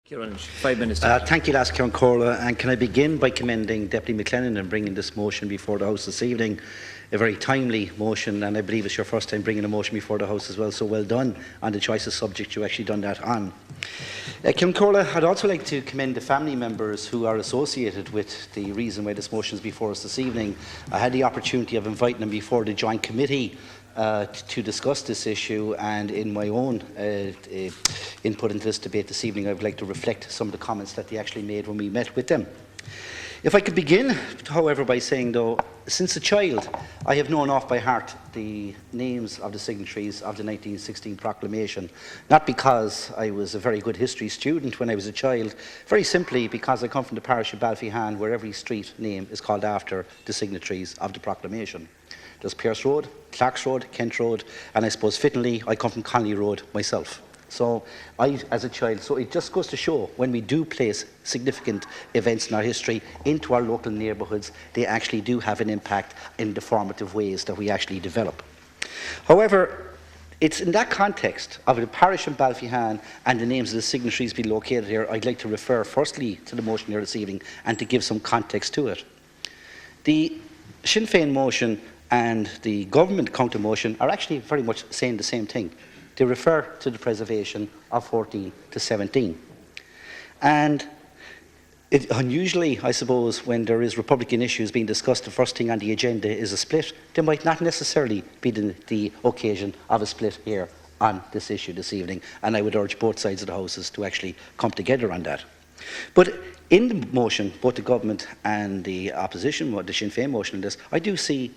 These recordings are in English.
Ciaran Lynch, 5 minutes. Thank you, Ciaran Lynch, and can I begin by commending Deputy McLennan in bringing this motion before the House this evening. A very timely motion, and I believe it's your first time bringing a motion before the House as well, so well done on the choice of subject you actually done that on. Ciaran Lynch, I'd also like to commend the family members who are associated with the reason why this motion is before us this evening. I had the opportunity of inviting them before the Joint Committee to discuss this issue, and in my own input into this debate this evening, I would like to reflect some of the comments that they actually made when we met with them. If I could begin, however, by saying, though, since a child, I have known off by heart the names of the signatories of the 1916 proclamation, not because I was a very good history student when I was a child, very simply because I come from the parish of Balfihan, where every street name is called after the signatories of the proclamation. There's Pearse Road, Clark's Road, Kent Road, and I suppose fittingly I come from Connolly Road myself. So as a child, so it just goes to show when we do place significant events in our history into our local neighbourhoods, they actually do have an impact in the formative ways that we actually develop. However, it's in that context of the parish of Balfihan and the names of the signatories being located here, I'd like to refer firstly to the motion here this evening and to give some context to it. The Sinn Féin motion and the government counter motion are actually very much saying the same thing. They refer to the preservation of 14 to 17. And unusually, I suppose, when there is Republican issues being discussed, the first thing on the agenda is a split. There might not necessarily be the occasion of a split here on this issue this evening, and I would urge both sides of the Houses to actually come together on that. But in the motion, both the government and the opposition, the Sinn Féin motion in this, I do see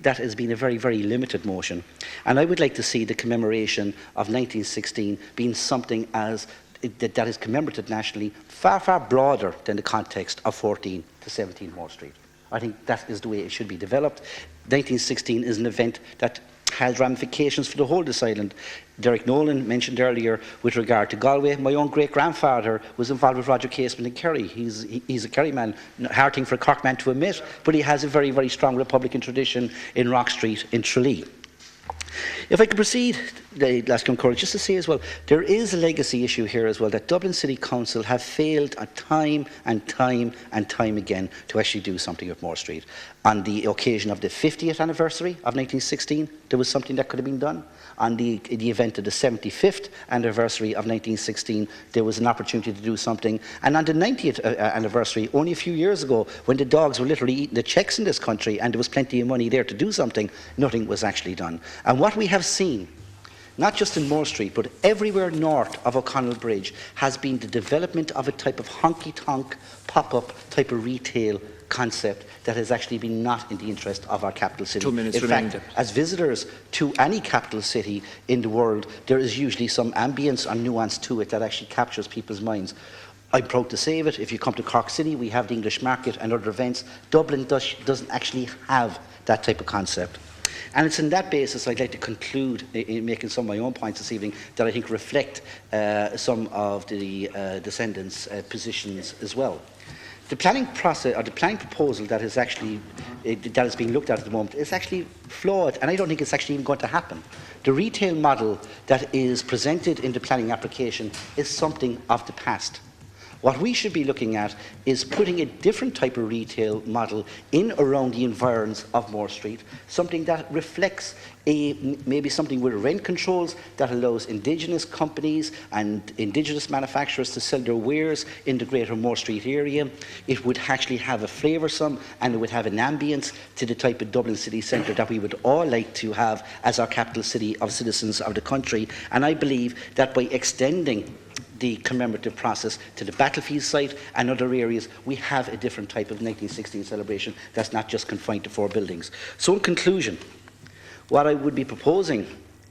that has been a very, very limited motion. And I would like to see the commemoration of 1916 being something that is commemorated nationally, far, far broader than the context of 14 to 17 Moore Street. I think that is the way it should be developed. 1916 is an event that has ramifications for the whole of this island. Derek Nolan mentioned earlier with regard to Galway. My own great-grandfather was involved with Roger Casement in Kerry. He's a Kerry man, hard thing for a Cork man to admit, but he has a very, very strong Republican tradition in Rock Street in Tralee. If I could proceed, Ciaran Lynch, just to say as well, there is a legacy issue here as well, that Dublin City Council have failed time and time and time again to actually do something with Moore Street. On the occasion of the 50th anniversary of 1916, there was something that could have been done. On the event of the 75th anniversary of 1916, there was an opportunity to do something. And on the 90th anniversary, only a few years ago, when the dogs were literally eating the checks in this country and there was plenty of money there to do something, nothing was actually done. And what we have seen, not just in Moore Street, but everywhere north of O'Connell Bridge, has been the development of a type of honky-tonk, pop-up type of retail concept that has actually been not in the interest of our capital city. 2 minutes in fact, as visitors to any capital city in the world, there is usually some ambience or nuance to it that actually captures people's minds. I'm proud to say it. If you come to Cork City, we have the English Market and other events. Dublin doesn't actually have that type of concept. And it's on that basis I'd like to conclude in making some of my own points this evening that I think reflect some of the descendants' positions as well. The planning process, or the planning proposal that is being looked at the moment, is actually flawed, and I don't think it's actually even going to happen. The retail model that is presented in the planning application is something of the past. What we should be looking at is putting a different type of retail model in around the environs of Moore Street, something that reflects maybe something with rent controls that allows indigenous companies and indigenous manufacturers to sell their wares in the greater Moore Street area. It would actually have a flavoursome and it would have an ambience to the type of Dublin city centre that we would all like to have as our capital city of citizens of the country. And I believe that by extending the commemorative process to the battlefield site and other areas, we have a different type of 1916 celebration that's not just confined to 4 buildings. So in conclusion, what I would be proposing,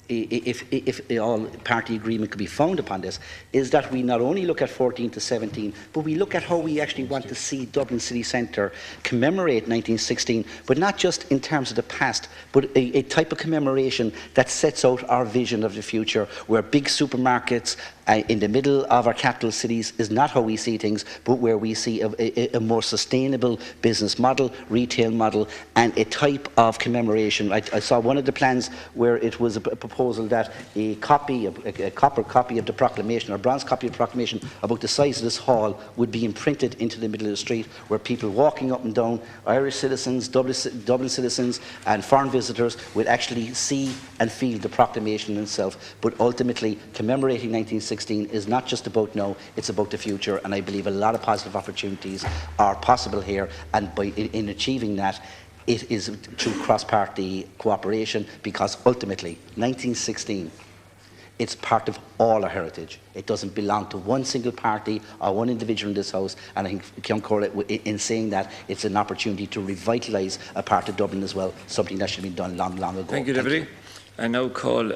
if all party agreement could be found upon this, is that we not only look at 14 to 17, but we look at how we actually want to see Dublin City Centre commemorate 1916, but not just in terms of the past, but a type of commemoration that sets out our vision of the future, where big supermarkets in the middle of our capital cities is not how we see things, but where we see a more sustainable business model, retail model, and a type of commemoration. I saw one of the plans where it was a proposal that a copper copy of the proclamation, or bronze copy of the proclamation, about the size of this hall would be imprinted into the middle of the street, where people walking up and down, Irish citizens, Dublin citizens and foreign visitors would actually see and feel the proclamation itself. But ultimately, commemorating 1916 is not just about now, it's about the future, and I believe a lot of positive opportunities are possible here, and in achieving that, it is through cross-party cooperation, because ultimately 1916, it's part of all our heritage. It doesn't belong to one single party or one individual in this House, and I think Ciaran Lynch, in saying that, it's an opportunity to revitalise a part of Dublin as well, something that should have been done long, long ago. Thank you, Deputy. I now call